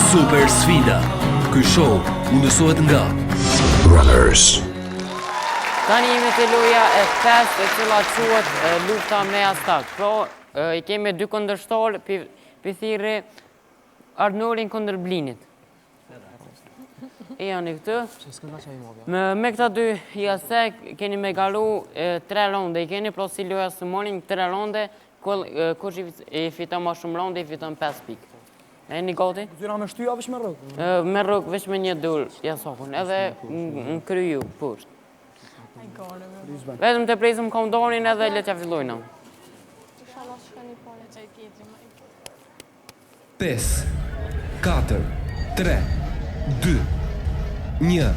Super sfida. Ky show mundësohet nga Runners. Tani jemi te loja e 5 e cila quhet lufta me astak. Pra, I kemi dy kundërshtar thirrje Arnorin kundër Blinit. E janë këtu. Me këta dy jasek keni me galu 3 ronde. I keni pra si loja së morning 3 ronde, kush I fiton më shumë ronde I fiton 5 pikë. E një gati? Zyra me shtyja vesh me rrug? Me rrug vesh me një dur jasokun, edhe në kryu, poshtë. Vetëm të presim kondonin edhe le t'ja fillojna. 5, 4, 3, 2, 1.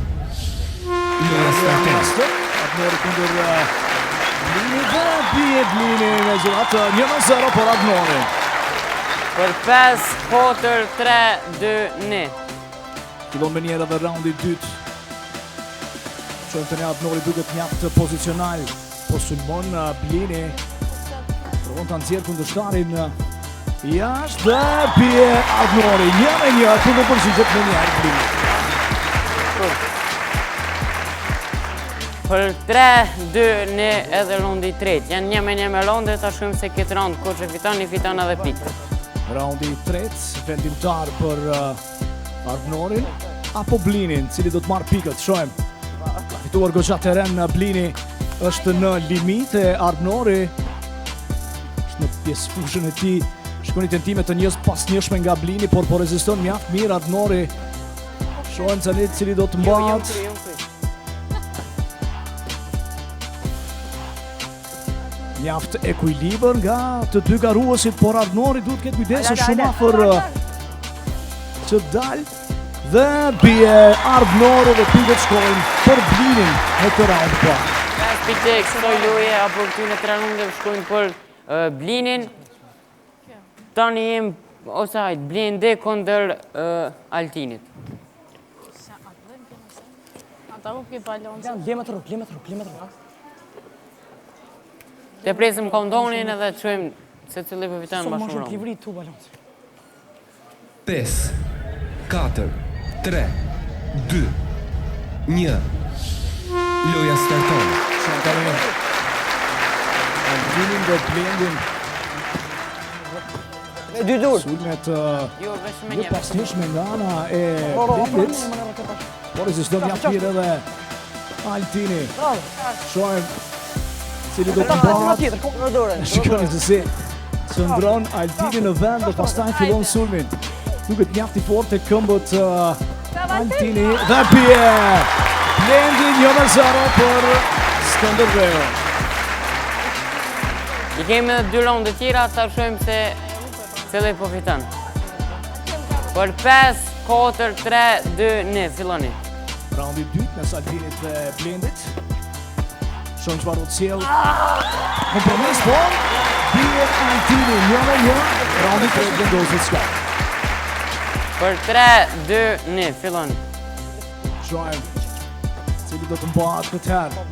Loja starton. Arnori kundër Blini dhe bie Blini me zëratë 1-0 për Arnori. Për 5, 4, 3, 2, 1. Fillon me njerë edhe raundi 2. Qojmë të një Arnori duket mjaft pozicional. Po sulmon Blini. Provon të nëzirë kundërshtarin. Jashtë dhe bie Arnori. 1-1 kundër përgjigjet me njerë Blini. Për 3, 2, 1 edhe rondi 3. Janë 1-1 me ronde, ta shkojmë se këtë rond kur që fiton, I fiton edhe pikë. Raundi 3, vendimtar për Arnorin apo Blinin, cili do të marrë pikët, shohem. Fituar goxha teren Blini është në limite, Arnori është në pjesë fushën e tij. Shkoni tentime të njës pas njëshme nga Blini, por po reziston mjaft mirë Arnori. Shohem Canit cili do të mbat. Mjaft ekuilibër nga të dy garuesit, por Arnori duhet ketë kujdesë shumë afër që dalë. Dhe bie Arnori dhe pikët shkojnë për Blinin në këtë raund parë. 5 pikë e kësaj loje apo këtyne 3 runde shkojnë për Blinin. Tani jem osajt Blinde kundër Altinit. Ata u ke balon. Leme të rrug. Të presim kondonin edhe të shojmë se cili për fitan më shumë rondë. 5, 4, 3, 2, 1. Loja starton. Blinin dhe Blendin. Me dy dur. Sulmet Jo, vesh me një. pasnjëshme nga ana e Blendit. Por reziston mjaft mirë edhe Altini. Shohem cili do të mbat. Shikoni se si qëndron Altini në vend dhe pastaj fillon sulmin. Duket mjaft I fortë te këmbët Altini dhe bie Blendi 1-0 për Skënderbeu. I kemi edhe 2 ronde tjera, ta shojmë se cili po fiton. Për 5, 4, 3, 2, 1, filloni. Raundi 2 mes Altinit dhe Blendit. Shonë çfarë do të sjell. Kompromis po. Bie Altini 1-1. Raundi 3 vendoset s'ka. Për 3, 2, 1, filloni. Shohem cili do të mbahet këtë herë.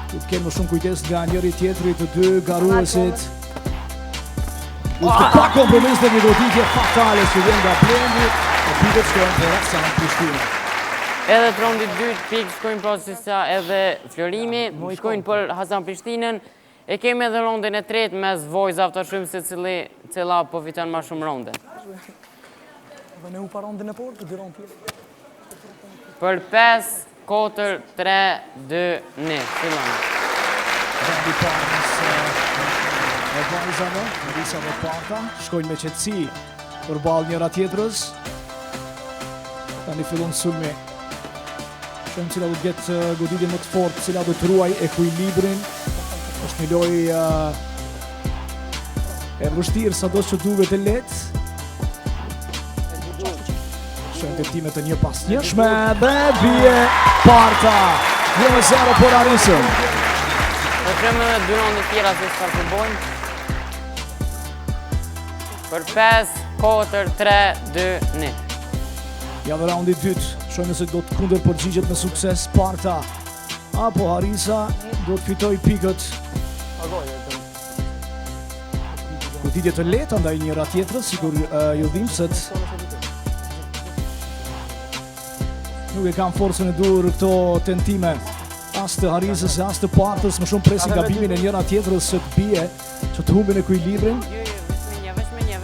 Du të kenë më shumë kujdes nga njëri tjetri të dy garuesit. Du të pa kompromis dhe një goditje fatale që vjen nga Blendi. E pikët shkojnë për Hasan Prishtina. Edhe të rondi 2 pikë shkojnë pra sisa edhe Florimi, shkojnë për Hasan Prishtinën. E kemi edhe rondin e 3 mes vojzave të shumë se cila po fiton më shumë ronde. Dhe ne u pa rondin e portë, dy rond tjetër. Për 5, 4, 3, 2, 1, fillon. Rendi parës e vajzave, Marisa dhe Parta, shkojnë me qetësi përballë njëra tjetrës. Tani fillon sulmi. Shohim cila do të ketë goditje më të fortë, cila do të ruaj ekuilibrin. Është një lojë e vështirë sado që duket e lehtë. Shohim tentime të një pasnjëshme dhe bie Parta. 1-0 për Arisën. Do të kemi edhe 2 ronde tjera se çfarë përbojnë. Për 5, 4, 3, 2, 1. Ja dhe raundi 2, shohim se do të kundër përgjigjet me sukses Parta apo Arisa do të fitoj pikët. Goditje të lehta ndaj njëra tjetrës, sikur ju dhimbset nuk e kam forcën e dur këto tentime. As të Harisës, as të Partës, më shumë presin gabimin e njëra tjetrës që të bie, që të humbin ekuilibrin. Vesh me një.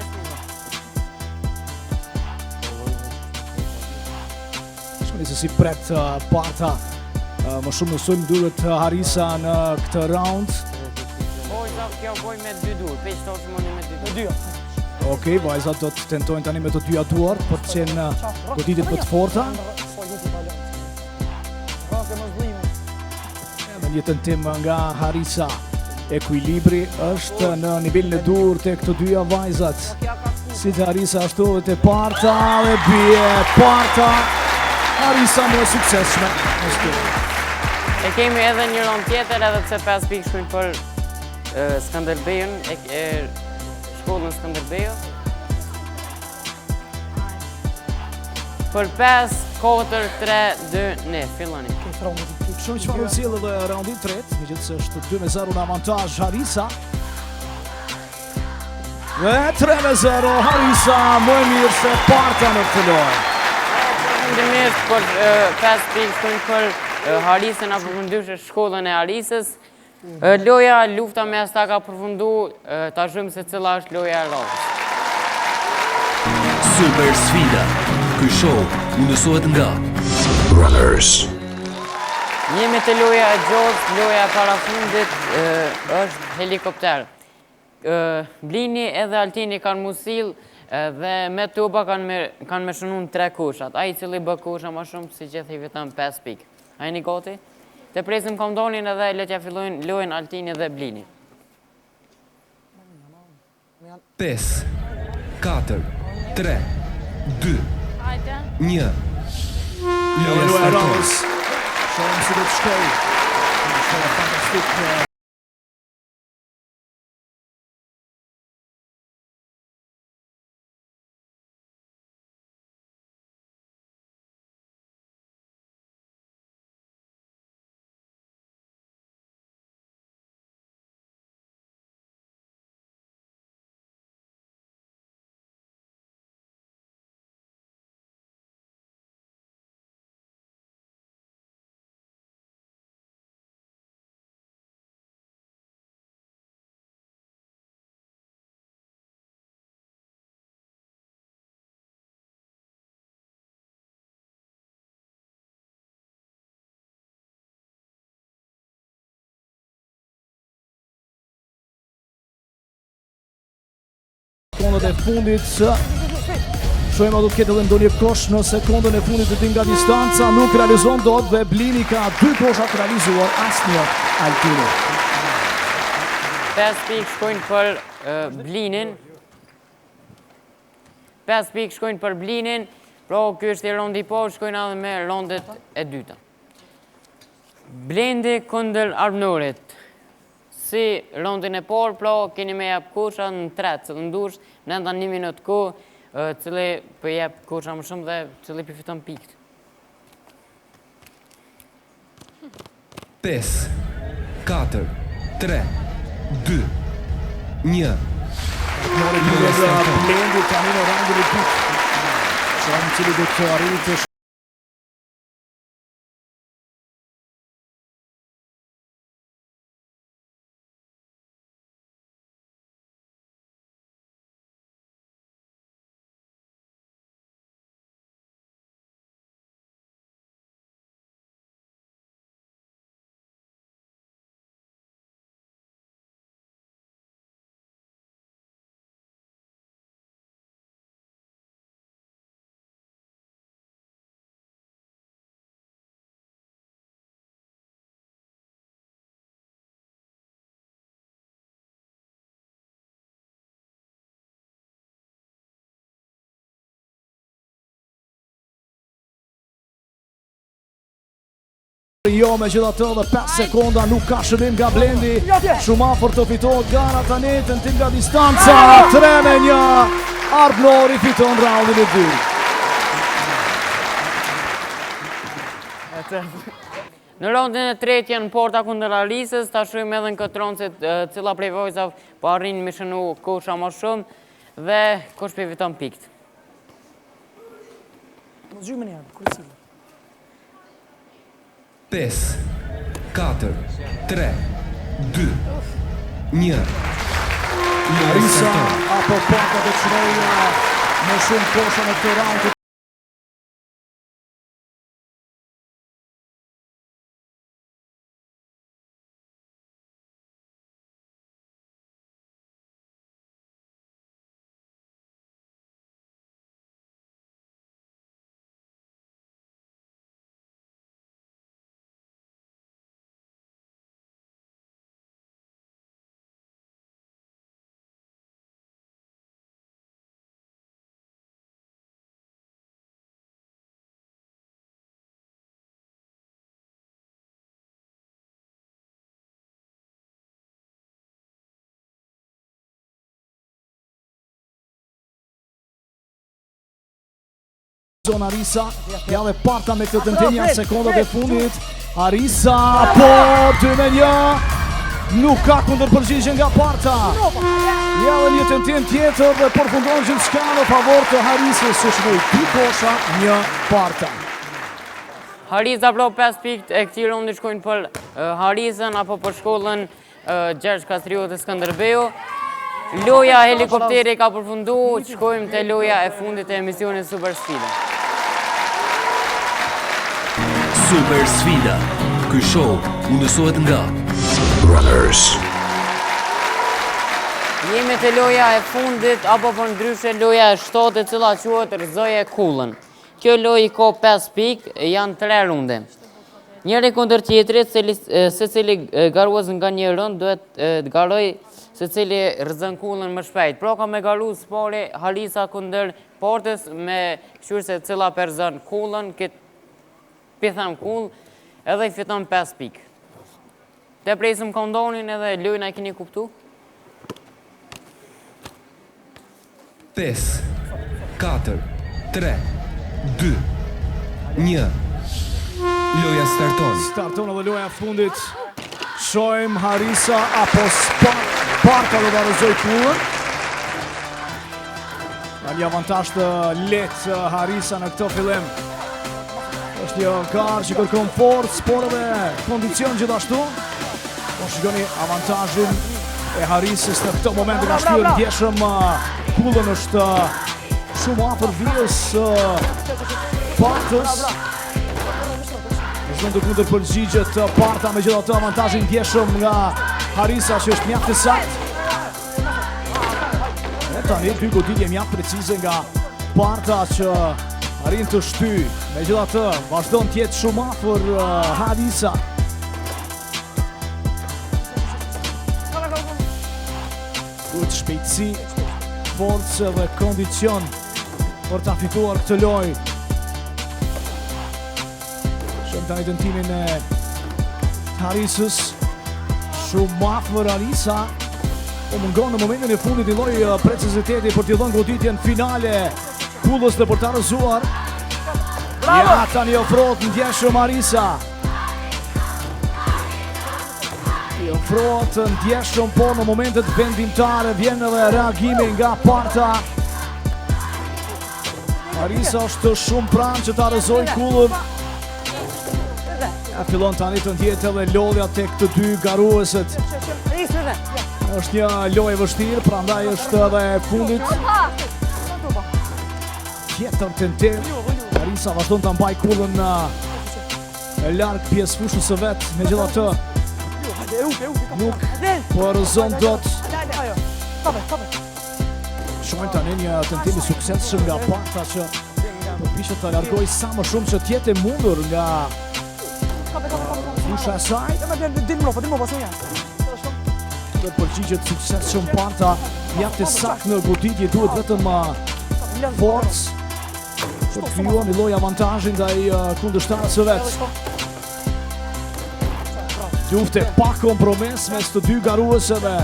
Shkoni se si pret Parta, më shumë nësojmë duhet Harisa në këtë round. Kjo boj me 2 dur, peq të është mëni me 2 dur. Okej, vajzat do të tentojnë tani me të dyja duart për të qenë goditit më të forta. Në një tentim nga Harisa, ekuilibri është në nivelin e dur të këto dyja vajzat. Si të Harisa ashtu dhe të Parta dhe bie Parta. Harisa më e suksesshme. E kemi edhe një rond tjetër edhe pse 5 pikë shkojnë për Skënderbejën, shkollën Skënderbejo. Për 5, 4, 3, 2, 1, filloni. Shumë që parë cilë dhe raundin tret, me gjithë se është 2-0 në avantaj Harisa. Dhe 3-0, Harisa më e mirë se Parta në këtë lojë. Përfundimisht për 5 pikë shkojnë për Harisën, a përfundimshë shkollën e Harisës. Loja, lufta me asta ka përfundu, ta shumë se cila është loja e radhës. Super sfida. Ky show mundësohet nga Runners. Jemi të loja e gjotë, loja e parafundit është helikopter. Blini edhe Altini kanë musil dhe me tuba kanë me shënun 3 kushat. A i cili bë kusha ma shumë si që i vitën 5 pikë. A i një goti? Të presim komdonin edhe letja fillojnë lojnë Altini dhe Blini. 5, 4, 3, 2, Hajde. 1. Loja e radhës. Shohim si do të shkoj. Është fantastik. Sekondët e fundit, shojmë a do të ketë edhe ndonjë kosh në sekondën e fundit të ti nga distanca, nuk realizon dot dhe Blini ka 2 koshat realizuar, asnjë Altini. 5 pikë shkojnë për Blinin. 5 pikë shkojnë për Blinin, pro kjo është i rondi po, shkojnë edhe me rondet e dyta. Blendi kundër Arbnorit. Si rondin e por, pro keni me jep kusha në 3, cëllë ndush, në enda 1 minut ku, cëli për jep kusha më shumë dhe cëli për fiton pikët. 5, 4, 3, 2, 1. Blendi tani në rangin e dytë. Shohim cili do të arritë. Jo, me gjitha të dhe 5 sekonda nuk ka shërim nga Blendi. Shumë afër të fitohet gara tani, tentim nga distanca. 3-1, Arbnori fiton raundin e dytë. Në rondin e tretë janë Porta kundër Harisës, ta shojmë edhe në këtë rond se cila prej vojzave po arrin me shënu kusha më shumë dhe kush për fiton pikët. 5, 4, 3, 2, 1. Arisa apo Parta do të çojë më shumë kosha në këtë raund. Zona Arisa, ja dhe Parta me këtë tentenja sekondat e fundit. Arisa, po 2-1, nuk ka kundërpërgjigje nga Parta. Ja dhe një tentim tjetër dhe përfundon gjithçka në favor të Harisës, së shmoj 2 kosha, 1 Parta. Harisa plo 5 pikë e këtij raundi shkojnë për Harisën apo për shkollën Gjergj Kastriot e Skënderbeu. Loja helikopteri ka përfundu, shkojmë të loja e fundit e emisionit Super Sfida. Super Sfida. Ky show mundësohet nga Runners. Jemi të loja e fundit, apo për ndryshe loja e 7 e cila quhet Rëzoje Kullën. Kjo lojë ka 5 pikë, janë 3 runde. Njëri kundër tjetrit, se cili garues nga një rund, duhet të garoj se cili rëzën kullën më shpejt. Pra ka me garu spari Harisa kundër Partës me këshur se cila përzën kullën, këtë pithem kull, edhe i fiton 5 pikë. Te presim kondonin edhe lojnë e keni kuptu? 5, 4, 3, 2, 1. Loja starton. Starton edhe loja e fundit. Shojmë Harisa apo Parta do të rëzoj kullën. Ka një avantazh të lehtë Harisa në këtë fillim. Është një garë që kërkon forcë, por edhe kondicion gjithashtu. Po shikoni avantazhin e Harisës në këtë moment nga shtyr ndjeshëm kullën është shumë afër vijës Partës. Në të kundër përgjigjet Parta me gjitha të avantazhin ndjeshëm nga Harisa që është mjaft të saktë. E tani dy goditje mjaft precize nga Parta që arrin të shty. Me gjitha të vazhdon të jetë shumë afër Harisa. Duhet shpejtësi, forcë dhe kondicion për ta fituar këtë lojë. Shëmë tani tentimin e Harisës. Shumë afër Harisa. Po mungon në momentin e fundit i lloj preciziteti për t'i dhënë goditjen finale kullës dhe për ta rrëzuar. Ja tani ofrohet ndjeshëm Harisa. I ofrohet ndjeshëm, po në momentet vendimtare vjen edhe reagimi nga Parta. Harisa është shumë pranë që ta rrëzojë kullën. Ja fillon tani të ndjetë edhe lodhja tek të dy garuesit. Është një lojë vështirë, prandaj është edhe fundit. Tjetër tentim. Harisa vazhdon ta mbaj kullën larg pjesë fushës së vet, megjithatë nuk po rrëzon dot. Shohim tani një tentim i suksesshëm nga Parta që përpiqet ta largojë sa më shumë që të jetë mundur nga fusha e saj. Dhe përgjigjet suksesshëm Parta, mjaft të saktë në goditje, duhet vetëm forcë për të krijuar një lloj avantazhi ndaj kundërshtarës së vet. Lufte pa kompromis mes të dy garuesve,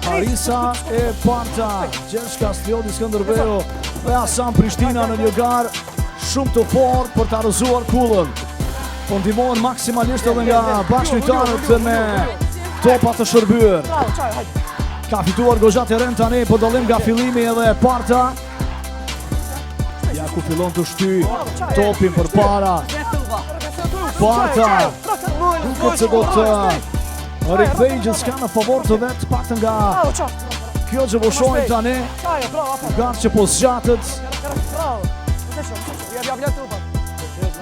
Harisa e Parta. Gjergj Kastriot i Skënderbeu dhe Hasan Prishtina në një garë shumë të fortë për ta rrëzuar kullën. Po ndihmohen maksimalisht edhe nga bashkëtarët me topa të shërbyer. Ka fituar goxha terren tani po dallim nga fillimi edhe Parta. Ja ku fillon të shty topin përpara. Parta Duket se do të rikthej gjithçka në favor të vet, paktën nga kjo që po shohim tani. Gar që po zgjatet.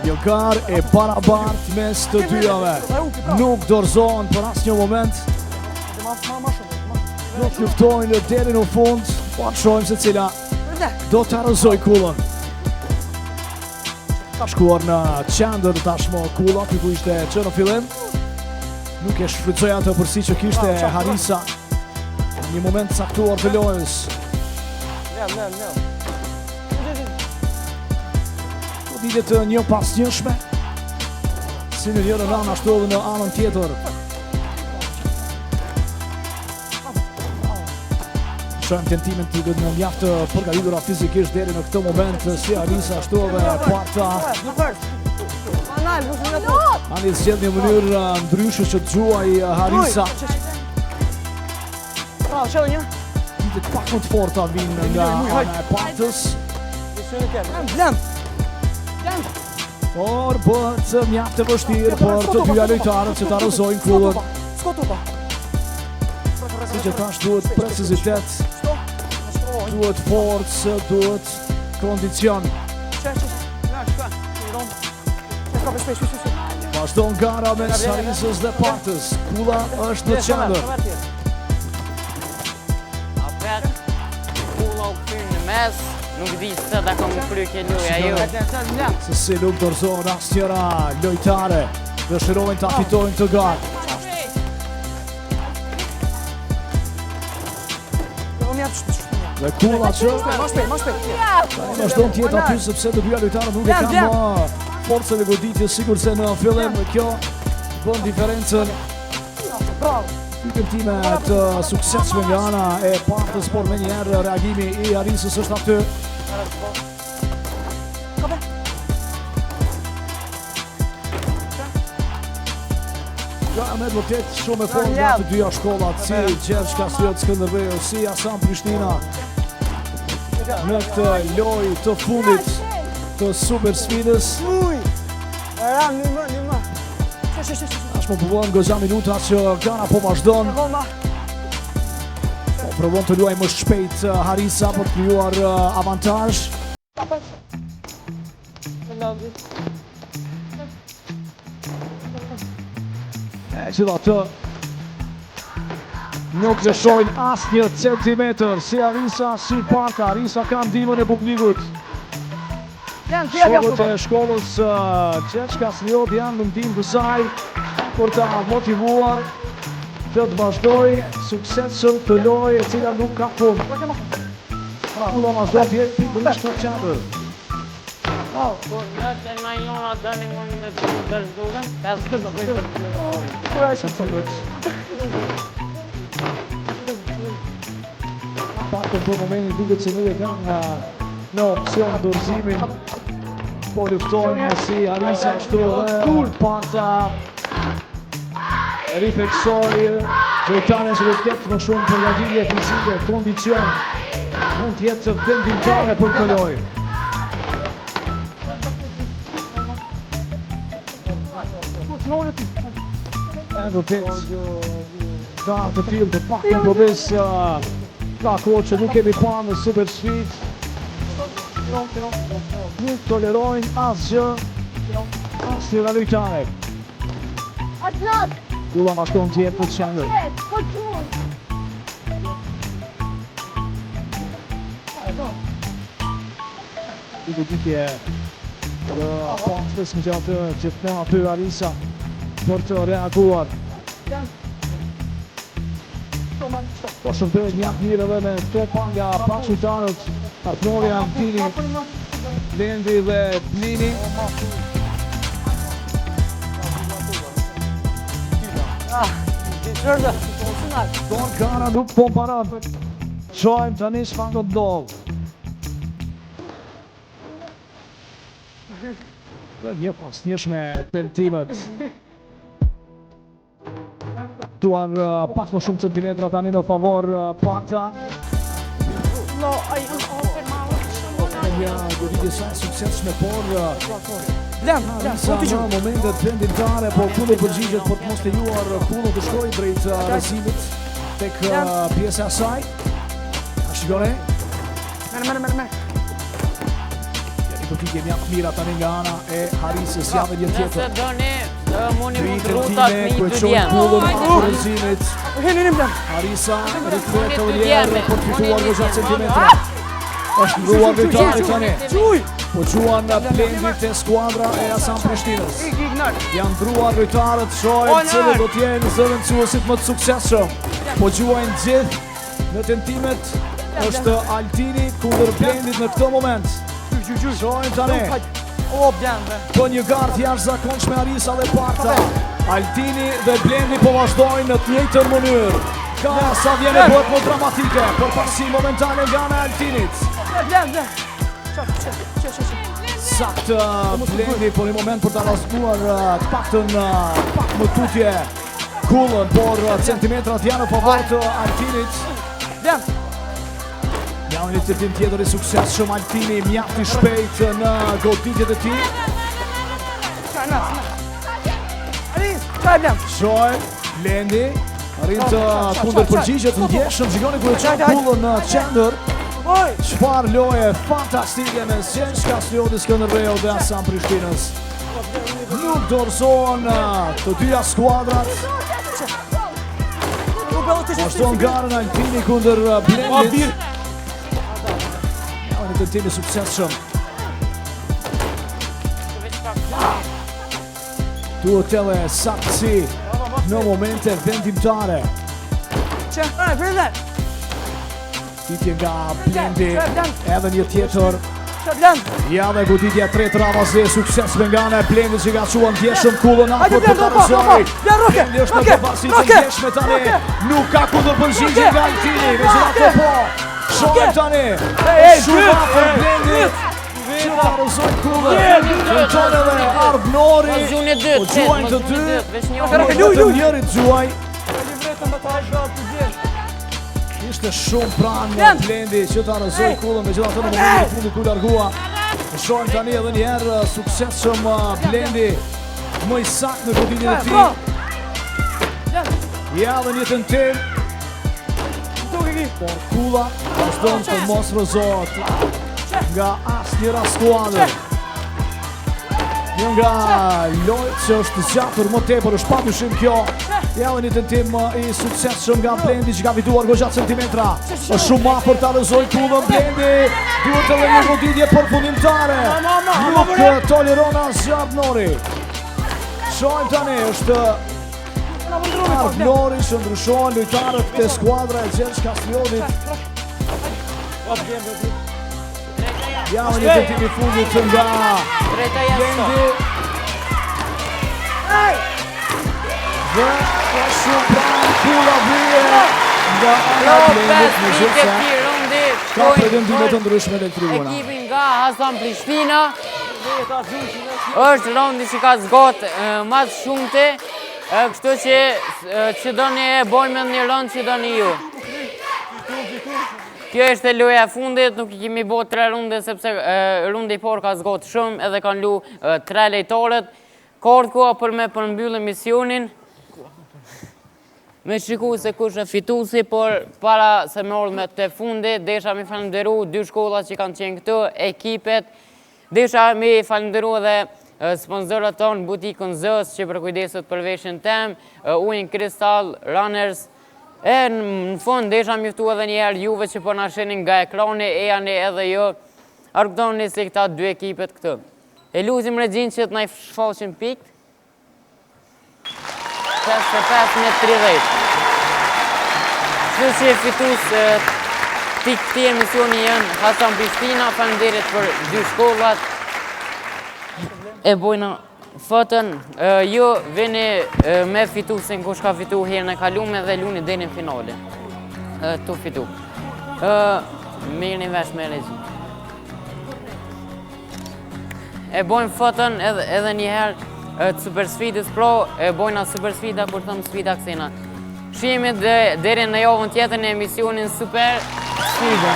Jogar e barabart mes të dyjave. Nuk dorëzohen për asnjë moment. Nuk luftojnë deri në fund. Po shohim se cila do të arrëzoj kullën. Ka shkuar në qendër tashmë kulla, ku ishte që në fillim. Nuk e shfrytëzoi atë përsi që kishte Harisa. Një moment caktuar të lojës. Po ditet një pas njëshme. Si në njërën anë ashtu edhe në anën tjetër. Shohim tentimin të në mjaftë përgatitura fizikisht deri në këtë moment si Harisa ashtu edhe Parta. Ani zgjedh një mënyrë ndryshe që të gjuaj Harisa. Ditet pak më të forta vinë nga ana e Partës. Por bëhet mjaftë e vështirë për të dyja lojtarët që të arrëzojnë kullën. Si që tash duhet precizitet, duhet forcë, duhet kondicion. Vazhdon gara mes Harisës dhe Partës. Kulla është në qendër. Apet, kulla u këtyrë në mes, nuk di se da kam kry ke loja ju. Se si nuk dorëzohen asnjëra lojtare, dëshirojnë ta fitojnë të garë. Dhe kulla që vazhdon të jetë aty sepse të dyja lojtarët nuk e kanë më forcën e goditjes sikur se në fillim. Kjo bën diferencën. Dy tentime të suksesshme nga ana e Partës, por me njëherë reagimi i Harisës është aty. Ka me vërtet shumë e fortë nga të dyja shkollat, si Gjergj Kastriot Skënderbeu, si Hasan Prishtina. Në këtë lojë të fundit të super sfidës. Tashmë provon goxha minuta që gara po vazhdon. Po provon të luajë më shpejt Harisa për të krijuar avantazh. Gjithatë nuk lëshojnë asnjë centimetër si Harisa, si Parta. Harisa ka ndihmën e publikut. Shokët e shkollës Gjergj Kastriot janë në ndihmë të saj për ta motivuar të vazhdoj suksesën të lojë e cila nuk ka fund. Kulla vazhdon të jetë pikërisht në qendër. Po, në të najlona dëni më në të dërzdurën, 5 Partën për momentin duket se nuk e kanë në opcion dorëzimin. Po luftojnë si Harisa ashtu dhe Parta rifleksoi lojtare që do të ketë më shumë përgatitje fizike, kondicion. Mund të jetë vendimtare për këtë lojë. Do të ka të tillë të paktën përveç ka kohë që nuk kemi pa në super sfidë. Nuk tolerojnë asgjë, asnjë nga lojtare. Kulla vazhdon të jetë në qendër. I goditje të Partës në gjatë gjithmonë aty Harisa për të reaguar. Po shërbëhet një mirë edhe me topa nga pashujtarët Arpnori Antini, Lendi dhe Plini. Don gara nuk po parat. Shojmë tani çfarë do të ndodh. Një pas njëshme tentimet. Tuan pak më shumë centimetra tani në favor Parta. nga goditje saj suksesshme, por Arisa në momentet vendimtare, po Kullo përgjigjet për të mos lejuar Kullo të shkojë drejt rrezimit tek pjesa e saj. A shikoni? Merë. Një goditje mjaft mira tani nga ana e Harisës, javë një Nëse tjetër. doni, mundi mund rrutat një të djemë. Kullën për rrezimit. Hini. Arisa rikthehet të vlerë për të fituar goxha centimetra. Është ndruar lojtari tani. Po gjuan nga Blendit e skuadra e Hasan Prishtinës. Janë ndruar lojtarët, shohim cili do të jenë zëvendësuesit më të suksesshëm. Po gjuajnë gjithë në tentimet. Është Altini kundër Blendit në këtë moment. Shohim tani. Po një gardë jashtëzakonshme Arisa dhe Parta. Altini dhe Blendi po vazhdojnë në të njëjtën mënyrë. Gara sa vjene bëhet më dramatike, për pasi momentale nga në Altinit. Saktë Blendi për një moment për të raskuar të paktën pak më tutje Kullën, por centimetrat janë në favor të Altinit. Ja një të tim tjetër i suksesshëm, Altini mjaft i shpejt në goditjet e tij. Shohim, Blendi arrin të kundër përgjigjet në ndjeshëm, shikoni ku e çon Kullën në qendër. Çfarë loje fantastike me Sjenç Kastrioti, Skënderbeu dhe Hasan Prishtinës. Nuk dorëzohen të dyja skuadrat. Vazhdon garën Altini kundër Blendit. Ja, një tentim i suksesshëm. Duhet edhe saktësi në momente vendimtare. Ditje nga Blendi, edhe një tjetër. Ja dhe goditja tretë ravazi, suksesshme nga ana e Blendit që ka çuar ndjeshëm Kullën afër për ta rrezoj. Blendi është në përparësi të ndjeshme tani. Nuk ka kundër përgjigje nga Altini, megjithatë po. Shohim tani. Shumë afër Blendit. Që ta rrezoj Kullën. Tenton edhe Arbnori. Po gjuajnë të dy. Njëri gjuaj. Ishte shumë pranë nga Blendi që ta rrezoi Kullën, megjithatë në momentin e fundit ku largua. Shohim tani edhe një herë suksesshëm Blendi, më i saktë në goditjen e tij. Ja dhe një tentim. Por Kulla vazhdon të mos rrezohet nga asnjëra skuadër. Një nga lojët që është zgjatur më tepër është padyshim kjo. Ja dhe një tentim i suksesshëm nga Blendi që ka fituar goxha centimetra. Është shumë afër ta rrezojë Kullën Blendi. Duhet edhe një goditje përfundimtare. Nuk toleron asgjë Arbnori. Shohim tani, është Arbnori që ndryshon lojtarët të skuadra e Sjenç Kastriotit. Ja dhe një tentim i fundit nga Blendi. Dhe shumë pranë Kulla vije nga ana e Blendit, megjithëse ka pretendime të ndryshme në tribuna. Ekipin nga Hasan Prishtina është rondi që ka zgot mas shumëte, kështu që doni e bojmë një rond që doni ju. Kjo është e loja e fundit, nuk i kemi bo 3 runde sepse rundi por ka zgot shumë edhe kanë lu 3 lejtarët. Kort koha për me përmbyllë misionin. Me shiku se kush e fitusi, por para se me orë me të fundi, desha mi falenderu 2 shkollat që kanë qenë këtu, ekipet, desha mi falenderu edhe sponsorët tonë, butikën Zës që përkujdeset për veshën tem, ujnë Kristal, Runners, e në fund desha mjëftu edhe njerë juve që po në shenin nga ekrani, e janë edhe jo, arkëtoni si këta 2 ekipet këtu. E luzim regjin që të na i shfaqin pikt. 55-30. Kështu që e fitus të këti emisioni janë Hasan Prishtina, falenderit për 2 shkollat. E bojna fotën, ju vini me fitusin kush ka fitu herën e kalume dhe luni dhe në finale. Tu fitu. Mirë një vesh me regjin. E bojnë fotën edhe njëherë të Super Sfidës Pro, e bojna Super Sfida kur thëmë Sfida kësina. Shihemi deri në javën tjetër në emisionin Super Sfida.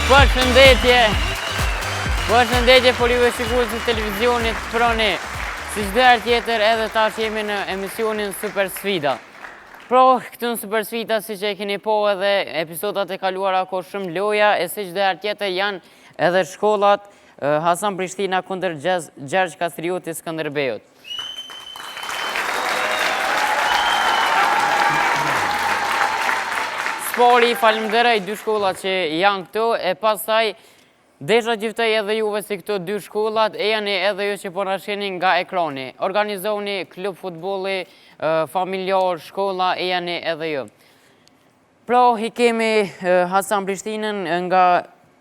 Përshëndetje për juve shikues të televizionit Prone. Si çdo herë tjetër edhe tash jemi në emisionin Super Sfida. Këtu në Super Sfida, si që e keni po edhe episodat e kaluara ko shumë loja, e si çdo herë tjetër janë edhe shkollat Hasan Prishtina kundër Gjergj Kastrioti Skënderbeut. Spori falemnderoj dy shkollat që janë këtu, e pastaj desha gjithaj edhe juve si këto dy shkollat e janë edhe ju që po na shihni nga ekrani. Organizoni klub futbolli, familjar, shkolla e janë edhe ju. Pra, i kemi Hasan Prishtinën nga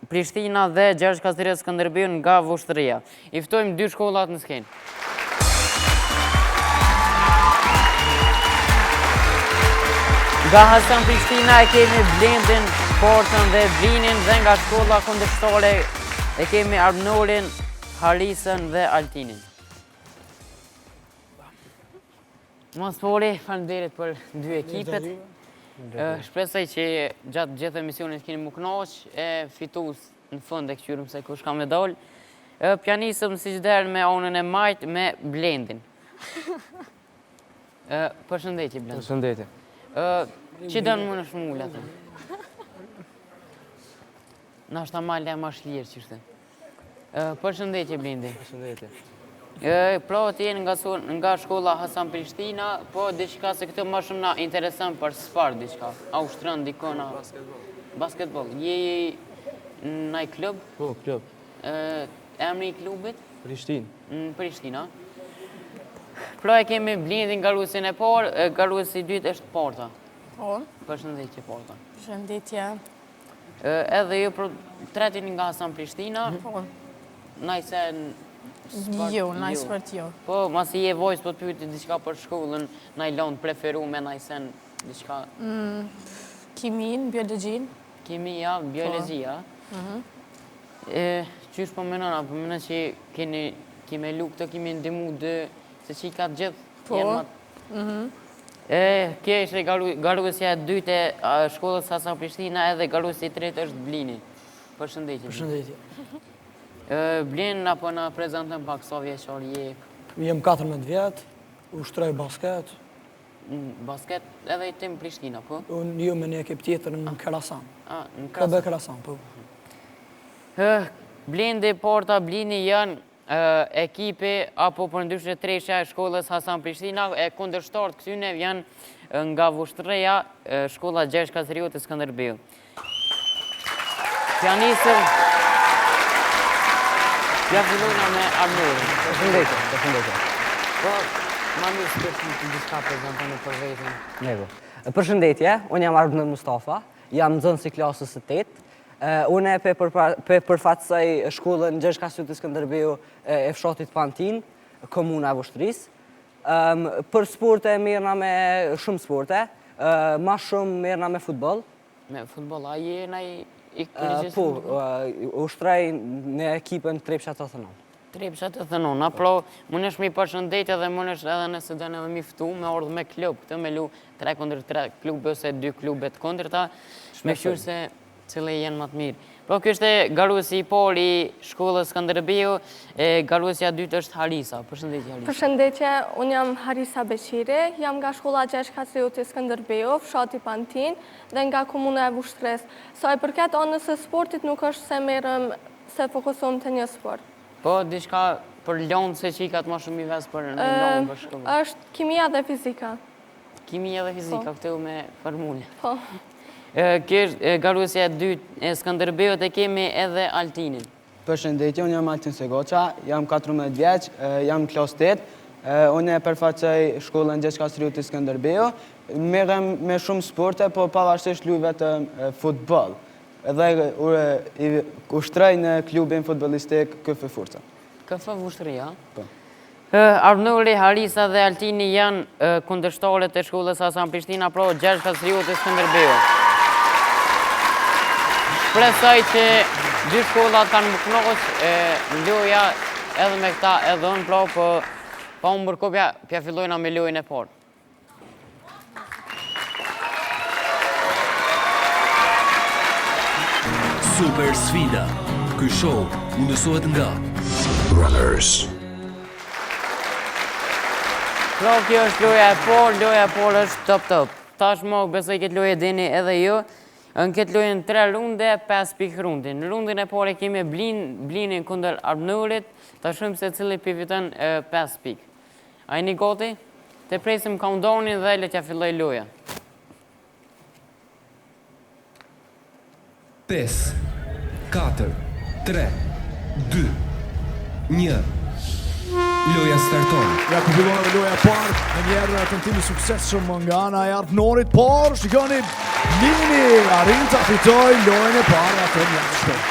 Prishtina dhe Gjergj Kastrioti Skënderbeu nga Vushtrria. I ftojmë dy shkollat në skenë. Nga Hasan Prishtina e kemi Blendin, Portën dhe Blinin dhe nga shkolla kundërshtare e kemi Arnorin, Harisën dhe Altinin. Mos pori, faleminderit për dy ekipet. Shpresoj që gjatë gjithë emisionit keni mu kënaq, e fitus në fund e këqyrëm se kush ka medalë. Pjanisëm si çdo herë me anën e majt me Blendin. Përshëndetje Blend. Përshëndetje. Që dënë më në shmullë atë? Na është ta malë e ma shlirë qështë. Përshëndetje Blendi. Përshëndetje. Pra të jenë nga shkolla Hasan Prishtina, po diçka se këtë ma shumë na interesën për sport diçka. A ushtërën dikona? Basketbol. Je në i klub? Po, klub. Emri i klubit? Prishtinë. Prishtina. Pra e kemi Blendin garuesin e parë, garuesi i dytë është Porta. Po. Përshëndetje Porta. Përshëndetje. Edhe ju tretin nga Hasan Prishtina. Po. Najse Jo, naj sport jo. Po, masi je vojës po të pyti diçka për shkollën, naj lonë preferu me najse diçka... Kimin, biologjin. Kimia, biologjia. Qysh po menona, po mena që kime lu këtë kime ndimu dë, se që i ka gjithë. Po. Kje ishte garuesja e dytë e shkollës Hasan Prishtina edhe garuesi i tretë është Blini. Përshëndetje. Përshëndetje. Blin apo na prezantën pak sa vjeçar je? Jem 14 vjetë, ushtroj basket. Basket edhe i tim Prishtina, po? Unë ju me një ekip tjetër në Karasan. Në KB Karasan, po. Blendi, Porta, Blini janë ekipi apo përndryshe tresha e shkollës Hasan Prishtina, e kundërshtarët këtyne janë nga Vushtrria, shkolla Gjergj Kastrioti Skënderbeu. Pianisëm, ja fillojna me Arnorin. Përshëndetje. Po, ma mirë s'kërë të diska prezentoni për vetën. Nego. Përshëndetje, unë jam Arnur Mustafa, jam nxënës i klasës së 8. Unë e përfaqësoj shkollën Gjergj Kastrioti Skënderbeu e fshatit Pantin, komuna e Vushtrisë. Për sporte merrna me shumë sporte, ma shumë merrna me futboll. Me futboll, a je në i Po, ushtroj në ekipën Trepsha të Thënon. Trepsha të Thënona, pra më nësh mi përshëndetje dhe më nësh edhe nëse dënë edhe mi ftu me ordhë me klub, këtë me lu 3-3 klube ose 2 klubet kundërta, me shqyrë se cile jenë më të mirë. Pra kështë e garuesi i parë i shkollës Skënderbeu, garuesja dytë është Harisa. Përshëndetje Harisa. Përshëndetje, unë jam Harisa Beqiri, jam nga shkolla Gjergj Kastrioti Skënderbeu, fshati Pantin dhe nga komuna e Vushtrisë. Sa i përket anës së sportit nuk është se merrem se fokusohem të një sport. Po, diçka për lonë se qikat ma shumë i vesë për në lonë për shkollë. Është kimia dhe fizika. Kimia dhe fizika, këtu me formule. Po. Kështë garuesja e dytë e Skënderbeut e kemi edhe Altinin. Përshëndetje, unë jam Altin Segoqa, jam 14 vjeç, jam klasë 8. Unë e përfaqësoj shkollën Gjergj Kastrioti Skënderbeu. Merrem me shumë sporte, po pavarësisht luaj vetëm futboll. Edhe ushtroj në klubin futbollistik KF Furca. KF Vushtria? Po. Arnori, Harisa dhe Altini janë kundërshtarët e shkollës Hasan Prishtina, pra Gjergj Kastrioti Skënderbeu. Shpresoj që dy shkollat kanë më kënaqur në loja edhe me këta edhe unë, pra pa unë bërkopja, pja fillojna me lojën e parë. Super sfida. Ky show mundësohet nga Runners. Pra, kjo është loja e por është top. Tashmë besoj këtë lojë dini edhe ju. Në këtë lojën 3 runde, 5 pikë rundin. Në rundin e pore kemi blinin kundër Armënurit, ta shumë se cili pifiton 5 pikë. A jeni goti? Të presim countdownin dhe le t'ja filloj loja. 5, 4, 3, 2, 1. Loja starton. Ja ku fillon edhe loja e parë, në njerë tentimi suksesshëm nga ana e Armënurit, por shikoni Blini arrin ta fitoj lojën e parë atë mjaft shpejt.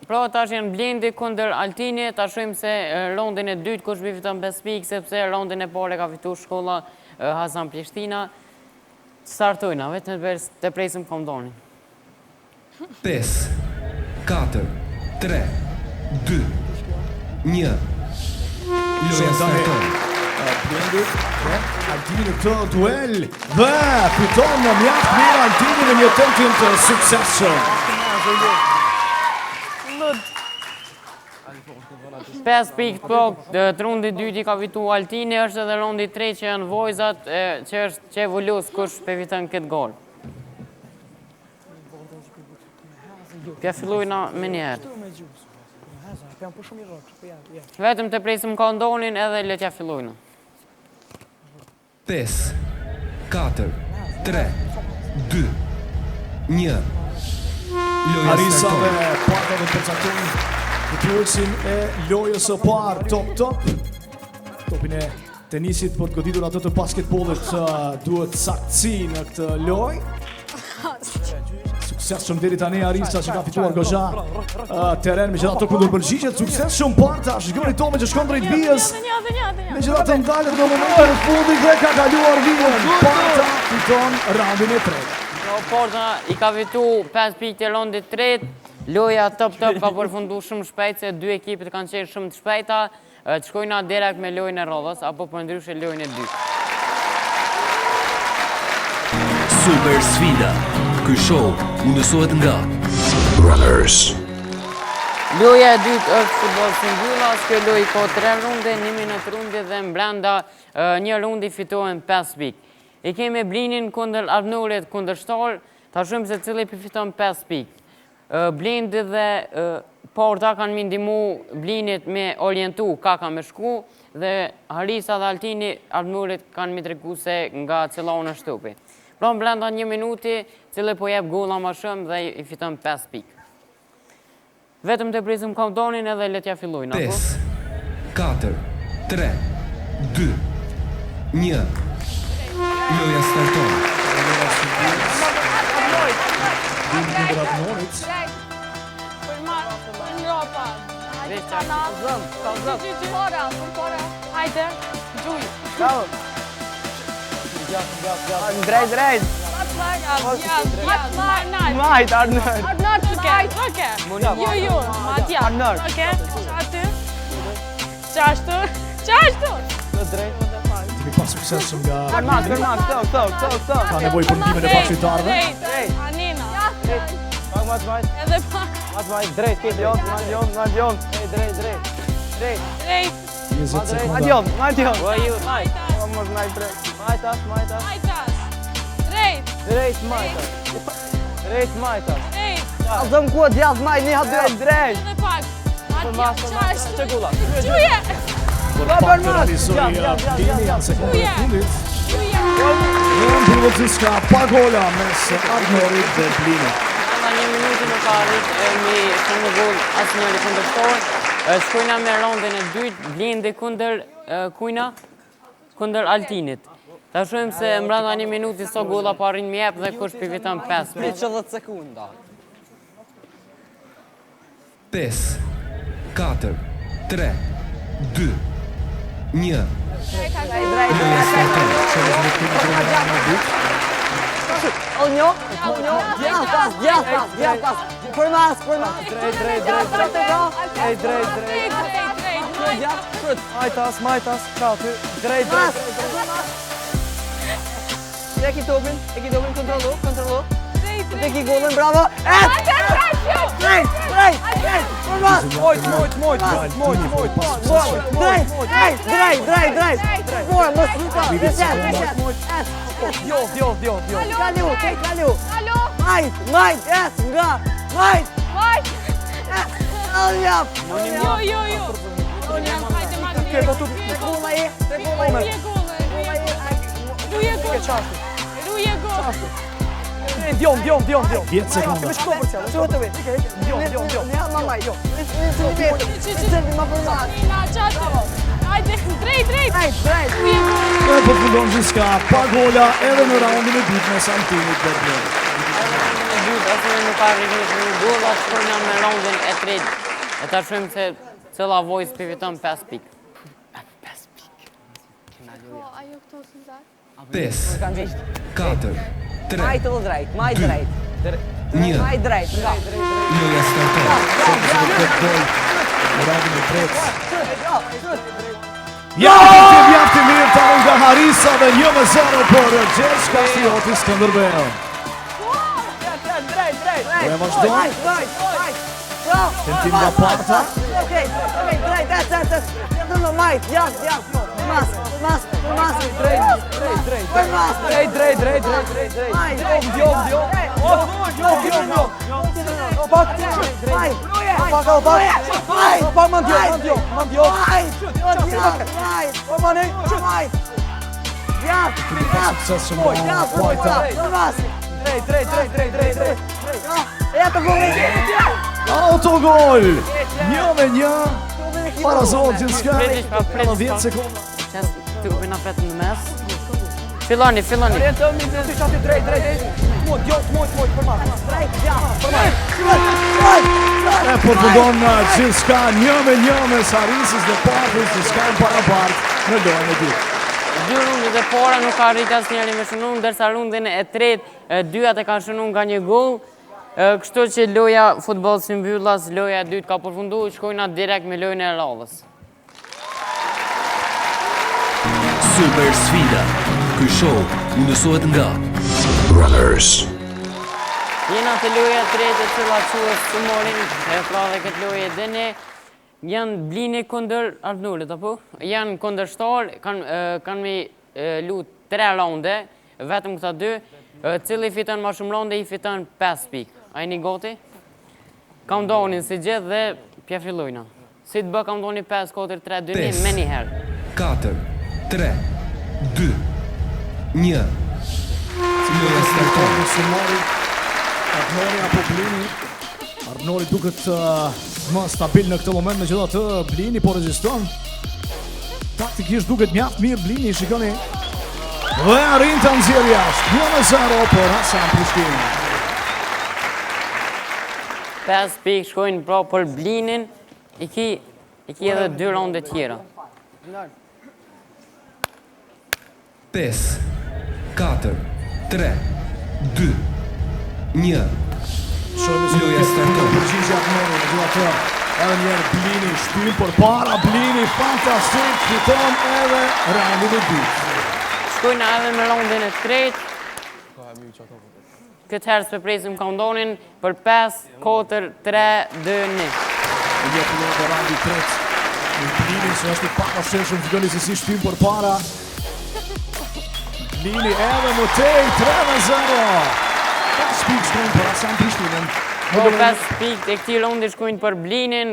Pra tash janë Blendi kundër Altini, ta shohim se rondin e dytë kush fiton 5 pikë, sepse rondin e parë ka fituar shkolla Hasan Prishtina. Startojna, vetëm të presim countdownin. 5, 4, 3, 2, 1. Loja starton. Blendi dhe Altini në këtë duel dhe fiton në mjaft mirë Altini në një tentim të suksesshëm. 5 pikë po, të rundi dyti ka fitu Altini, është edhe rundi 3 që janë vojzat, që është që evolus kush përfiton këtë gol. Pja fillojna me njerë. Vetëm të presim countdownin edhe le t'ja fillojna. 5, 4, 3, 2, 1. Loja Arisa starton. dhe parta dhe përcaktojnë fituesin e lojës së parë top. Topin e tenisit për të goditur atë të basketbollit duhet saktësi në këtë lojë. Sukses shumë deri tani Arisa që ka fituar goxha teren me gjithatë kundër përgjigjet. Sukses shumë parta, shikoni Tome që shkon drejt vijës. Me gjithatë ndalet në momentin e fundit dhe ka kaluar vijën. Parta fiton raundin e tretë. Porta i ka fitu 5 pikë të rondit 3, loja top ka përfundu shumë shpejt se dy ekipet kanë qenë shumë të shpejta, të shkojna direkt me lojën e rodhës, apo për ndryshe lojën e dytë. Super sfida. Ky show mundësohet nga Runners. Loja e dytë është futboll singullas, kjo lojë ka 3 runde, 1 minutë runde dhe mbrenda një rundi fitohen 5 pikë. I kemi Blinin kundër Armënurit kundërshtar, ta shohim se cili fiton 5 pikë. Blendi dhe Porta kanë më ndihmu Blinit me orientu ka me shku dhe Arisa dhe Altini Armënurit kanë më tregu se nga cilla unë shtupi. Pra brenda 1 minuti, cili po jep golla më shumë dhe i fiton 5 pikë. Vetëm të presim countdownin edhe le t'ja fillojnë. 5, 4, 3, 2, 1. Loja starton. Kundër Armënurit. Hajde, gjuj. Drejt. Majt, Arnër. Oke. Jo, Matja. Arnër. Oke, qashtu. Qashtu. Kemi pas suksesshëm nga Kërmat, këto. ka nevojë për ndihmën e bashkëtarëve. Drejt. Anina. Majt. Edhe pa. Majt, drejt, Madjon. Drejt. Drejt. 20 sekonda. Madjon. Majtas. Vamos, Majtas. Majtas. Drejt. Drejt, Majtas. Drejt. Azëm ku djath Majt, një hatë Drejt. Edhe pak. Matja, qashtu. Çekulla. Gjuje. Për pak të realizoi Blini janë sekondat e fundit. Gjuje. Në përvojës ka pa gola mes Armënurit dhe Blinit. Ata 1 minutë nuk ka arrit me shumë gol asnjëri kundërshtar. Shkojna me rondën e dytë, Blendi kundër kujna? Kundër Altinit. Ta shohim se mbrenda 1 minuti so golla po arrin me jep dhe kush fiton 5 pikë. 10 sekunda. 5, 4, 3, 2, 1. Loja starton. Onjo, djathas. Për mas. Drejt. Majtas, kapi. Drejt. E ki topin, kontrollu. Drejt. Te ki golën, bravo! Drejt! Përmas! Mojt! Drejt! More, mos luka! Djo! Kalu! Majt! Nga! Majt! Aljap! Jo. Jam hajde ma të mirë. Ruje gol. Djom. 10 sekonda. Hajde, drejt. Dhe përfundon Gjiska pa gola edhe në raundin e dytë me Santinit Berlin. Në dytë, asë nuk ka rrëgjë në gola, shkojnë me raundin e tretë. E ta shumë se cëlla vojës përfiton 5 pikë. 5 pikë. Ajo këto së ndarë. 5, 4, 3, Majt drejt. 1. Majt drejt. Loja starton. Në raundin e tretë. Mjafti mirë tani nga Harisa dhe 1-0 për Gjergj Kastrioti Skënderbeu. E vazhdon. Tentim nga Parta. Okej, drejt. Majt, jashtë. Përmas. Drejt. Sukses shumë nga Parta. Autogol! 1-1. Para zonë Gjiska. 10 sekonda. Qësë të kupina petë në mes. Filloni. E përfundon Gjiska 1-1 me Harisis dhe Partës që s'ka në parabartë në lojën e dytë. Dy rundet e para nuk ka rrit asë njëri me shënun, ndërsa rundin e tretë, dyat e kanë shënun nga një gol. Kështu që loja futbol si mbyllas, loja e dytë ka përfundu, shkojna direkt me lojën e radhës. Super sfida. Ky show mundësohet nga Runners. Jena të loja tretë e cila quhet Sumorin, pra dhe këtë loje e dene, janë Blini kundër Arnullit, apo? Janë kundërshtar, kanë me lutë 3 raunde, vetëm këta 2, cili fiton ma shumë raunde i fiton 5 pikë. A jeni goti? Kam donin si gjithë dhe pja fillojna. Si të bë kam doni 5, 4, 3, 2, 1, me një herë. 4, 3, 2, 1. Loja starton. Arnori apo Blini. Arnori duket më stabil në këtë moment, megjithatë Blini po regjistron. Taktikisht duket mjaft mirë Blini, shikoni. Dhe arrin të nxjerrë jashtë. 1-0 për Hasan Prishtinë. 5 pikë shkojnë pra për Blinin, i ki edhe 2 raunde tjera. 5, 4, 3, 2, 1. Loja starton. Përgjigje Arnori, megjithatë edhe njerë Blini shtyr përpara, Blini fantastik, fiton edhe raundin e dytë. Shkojnë edhe me raundin e tretë. Këtë herë së presim kaundonin për 5, 4, 3, 2, 1. E jetë në raundi i tretë. Në Blini që është i pakasheshëm, fikoni se si shtyr përpara. Blini edhe më tej 3-0. 5 pikë shkojnë për Hasan Prishtinën. Po 5 pikë e këti raundi shkojnë për Blinin,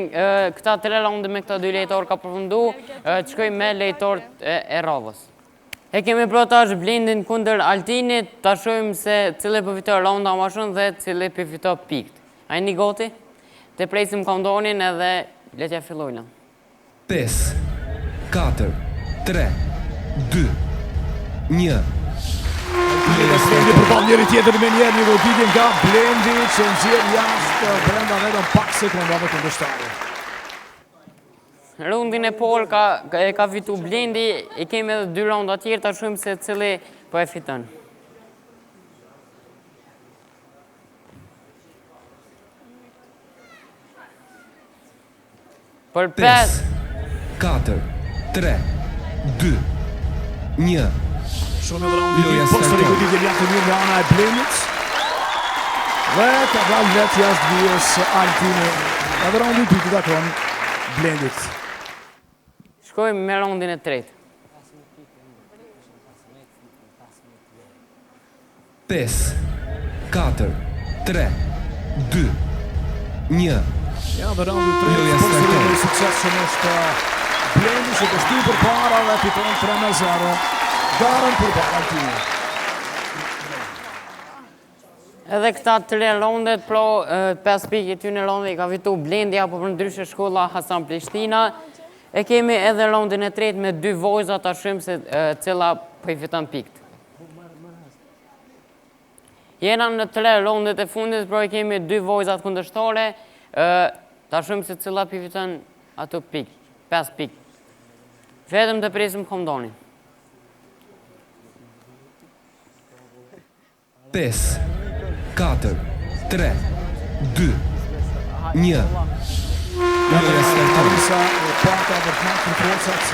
këta 3 raunde me këta 2 lejtor ka përfundu, shkojnë me lejtor e radhës. E kemi protash Blindin kundër Altinit, ta shojmë se cili përfiton raunda ma shumë dhe cili përfiton pikët. A jeni goti? Të presim kaundonin edhe letja fillojna. 5, 4, 3, 2, 1. Blendi përball njëri tjetër me njerë, një goditje nga Blendi që nxjerr jashtë brenda vetëm pak sekondave kundërshtarit. Rundin e parë ka fitu Blendi, i kemi edhe 2 raunda tjerë, ta shumë se cili po e fiton. Për 5, 4, 3, 2, 1. Shumë edhe raundi i dytë, posta një goditje ljatë mirë nga ana e Blendit. Dhe ka dalë vetë jashtë vijës Altini. Edhe raundi i dytë takon Blendit. Shkojmë me raundin e tretë. 5, 4, 3, 2, 1. Ja, dhe raundi i tretë, përsëri i suksesshëm është Blendi që të shty për para dhe fiton 3-0. Garën për para Altini. Edhe këta 3 raundet, pro 5 pikë ty në raunde i ka fitu Blendi apo për ndryshe shkolla Hasan Prishtina. E kemi edhe raundin e tretë me 2 vojza ta shumë se cila po i fiton pikët. Jena në 3 raundet e fundit, pro e kemi 2 vojzat kundërshtare, ta shumë se cila po i fiton ato pikë, 5 pikë. Vetëm të presim komdonin. 5, 4, 3, 2, 1. Arisa e parta vërtet për forcat.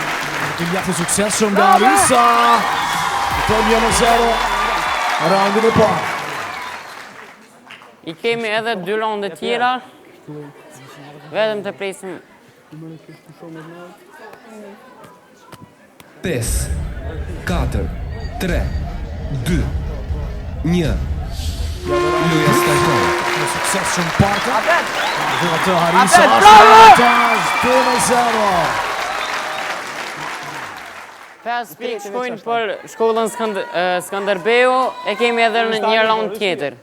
Të jaftë suksesshëm nga Arisa. Fiton 1-0 raundin e parë. I kemi edhe 2 raunde tjera. Vetëm të presim. 5, 4, 3, 2, 1. Luja starton. Suksesshëm parta. Dhe atë Arisa është në avantage 2-0. 5 pikë shkojnë për shkollën Skënderbeu, e kemi edhe në një raund tjetër.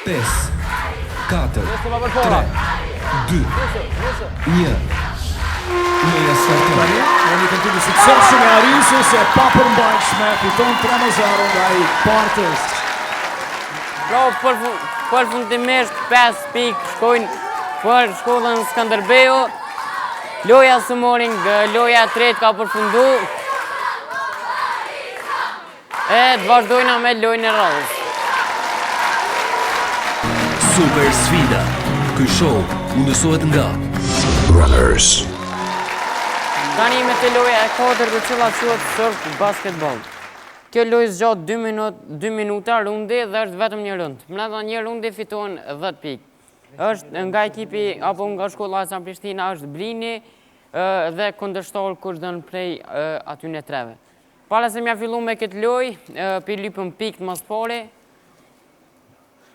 5, 4, 3, 2, 1. Luja starton. Një këntim i suksesshëm e Arisës e papërmbajtshme, fiton 3-0 nga i partës. Pra, për fundimisht 5 pikë shkojnë për shkollën Skënderbeu. Loja së morin, loja tretë ka përfundu. E të vazhdojna me lojën e radhës. Super sfida. Ky show mundësohet nga Runners. Tani me të loja e 4 të cila quhet surf basketball. Kjo lojë zgjat 2 minuta rundi dhe është vetëm një rund. Brenda një rundi fiton 10 pikë. Është nga ekipi apo nga shkolla Hasan Prishtina është Blini dhe kundërshtar kush don prej aty në treve. Para se mja fillu me këtë lojë, pi lypëm pikë mas pare,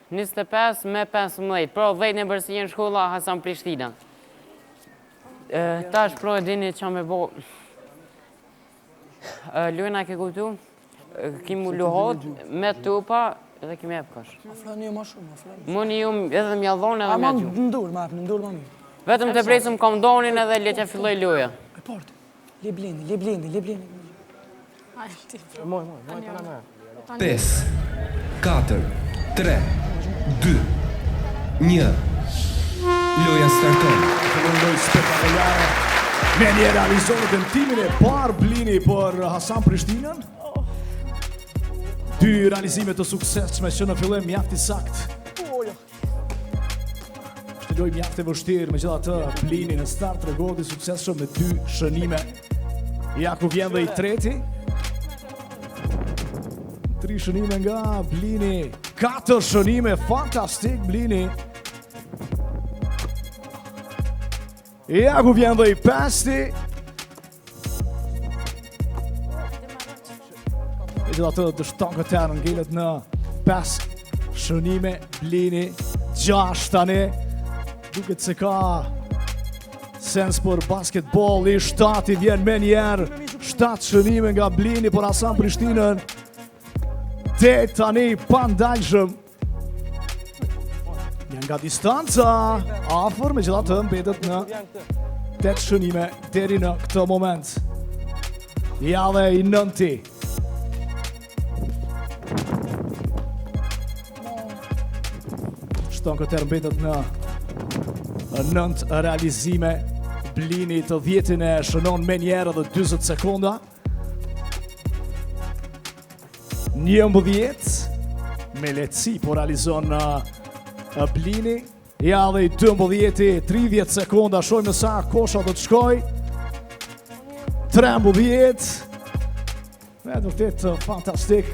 25 me 15, pro 10 në bërësien shkolla Hasan Prishtina. Tash pro e dini që me bo, lojna ke kuptu, kimu luhot me tupa dhe kime e pëkash. Ma flani jo ma shumë, ma flani. Mëni ju edhe mja dhonë edhe mja gjumë. Në ndur ma mirë. Vetëm të presëm komdonin edhe le që filloj loja. E partë, le blendi. 5, 4, 3, 2, 1. Loja starton. Një lojë spektakolare. Me një realizohet dëmtimin e parë Blini për Hasan Prishtinën. 2 realizime të suksesshme që në fillim mjaft i sakt. Është lojë mjaft e vështirë, megjithatë Blini në start tregoti suksesshëm me 2 shënime. Ja ku vjen dhe i treti. 3 shënime nga Blini, 4 shënime, fantastik Blini. Ja ku vjen dhe i pesti. E gjitha të dështon këtërë ngellet në 5 shënime Blini, 6 tani. Duket se ka sens për basketball, i 7 i vjen me njerë. 7 shënime nga Blini për Hasan Prishtinën. 8 tani pandalshëm. Janë nga distanca, afër, me gjitha të mbetet në 8 shënime deri në këtë moment. Ja dhe i 9-ti. Shton këtër mbetet në 9 realizime. Blini të 10-in e shënon me njerë dhe 20 sekonda. 11 me lehtësi po realizon Blini. Ja dhe i 12-i 30 sekonda, shojmë në sa kosha do të shkoj. 13. Me vërtet fantastik.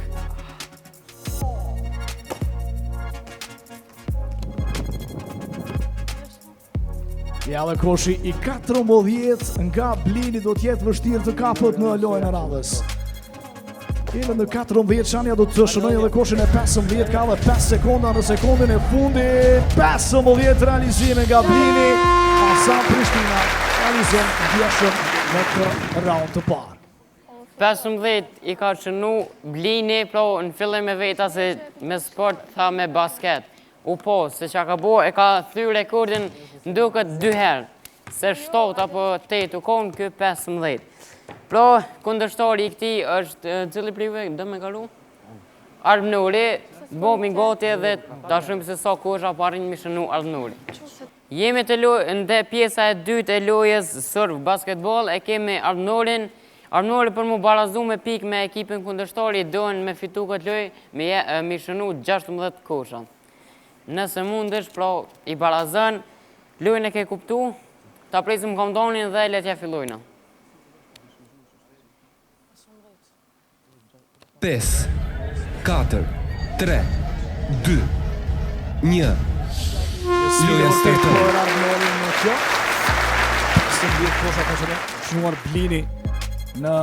Ja dhe koshi i 14 nga Blini do t'jetë vështirë të kapët në lojën e radhës. Jemi në 14, Shania do të shënoj edhe koshin e 15, ka dhe 5 sekonda në sekundin e fundit. 15 realizime nga Blini, Hasan Prishtina realizon vjeshëm në këtë round të parë. 15 i ka qënu Blini, pro në fillim e veta se me sport tha me basket. Po, se që ka bo e ka thyr rekordin nduket 2 herë, se 7 apo 8 u konë kjo 15. Pro, kundërshtari i këti është cili prive, dhe me kalu? Arbnuri, bo mi goti edhe ta shumë se sa kosha parin mi shënu Arbnuri. Jemi në pjesa e dytë e lojës surf basketball, e kemi Arbnurin. Arbnuri për mu barazu me pik me ekipin kundërshtari, dojnë me fitu këtë loj, mi shënu 16 kosha. Nëse mundesh, pro, i barazën, lojnë e ke kuptu, ta presim komdonin dhe letja fillojna. 5, 4, 3, 2, 1. Lojën starton. Shnuar Blini në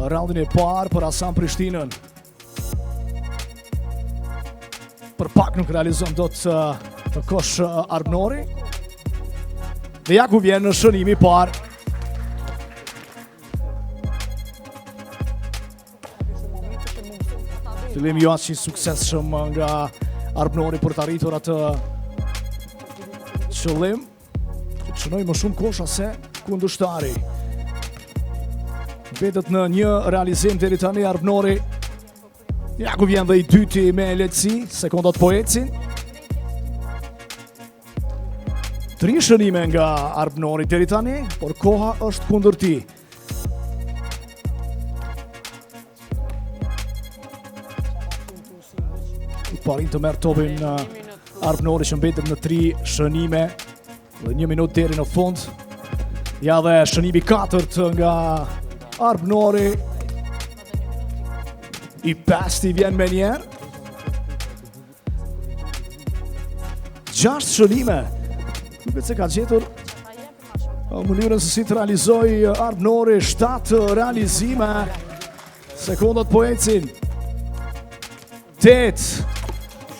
raundin e parë për Hasan Prishtinën. Për pak nuk realizon do të kosh Arbnori. Dhe ja ku vjen në shënimi parë. Fillim jo aq i suksesshëm nga Arbnori për të arritur atë qëllim. Shënoj më shumë kosha se kundërshtari. Mbetet në një realizim deri tani Arbnori. Ja ku vjen dhe i dyti me lehtësi, sekondat po ecin. 3 shënime nga Arbnori deri tani, por koha është kundër tij. Parin të merr topin Arbnori që mbetet në 3 shënime dhe 1 minutë deri në fund. Ja dhe shënimi 4 nga Arbnori. I 5 vjen me njerë. 6 shënime. Nuk se ka gjetur mënyrën se si të realizoj Arbnori. 7 realizime. Sekundat po ecin. 8.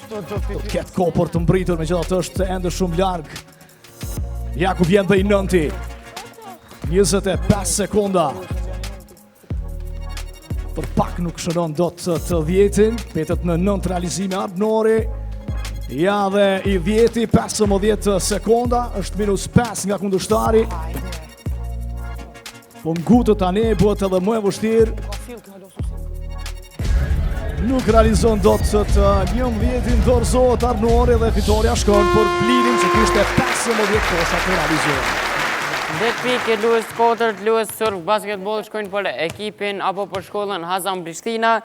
Do të ketë kohë për të mbritur, megjithatë është ende shumë larg. Ja ku vjen dhe i 9. 25 sekunda. Për pak nuk shënon do të 10-in, petet në 9 realizime Arbnori. Ja dhe i 10-i, 15 sekonda, është -5 nga kundërshtari. Po ngutët tani, bëhet edhe më e vështirë. Nuk realizon do të 11-in, dorëzohet Arbnori dhe fitoria shkon për Blinin që kishte 15 kosha të realizuar. 10 pikë lues 4, lues surf basketball shkojnë për ekipin apo për shkollën Hasan Prishtina.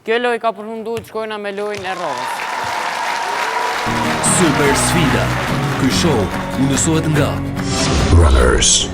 Kjo lojë ka përfunduar shkojna me lojën e rrovës. Super sfida. Ky show mundësohet nga Runners.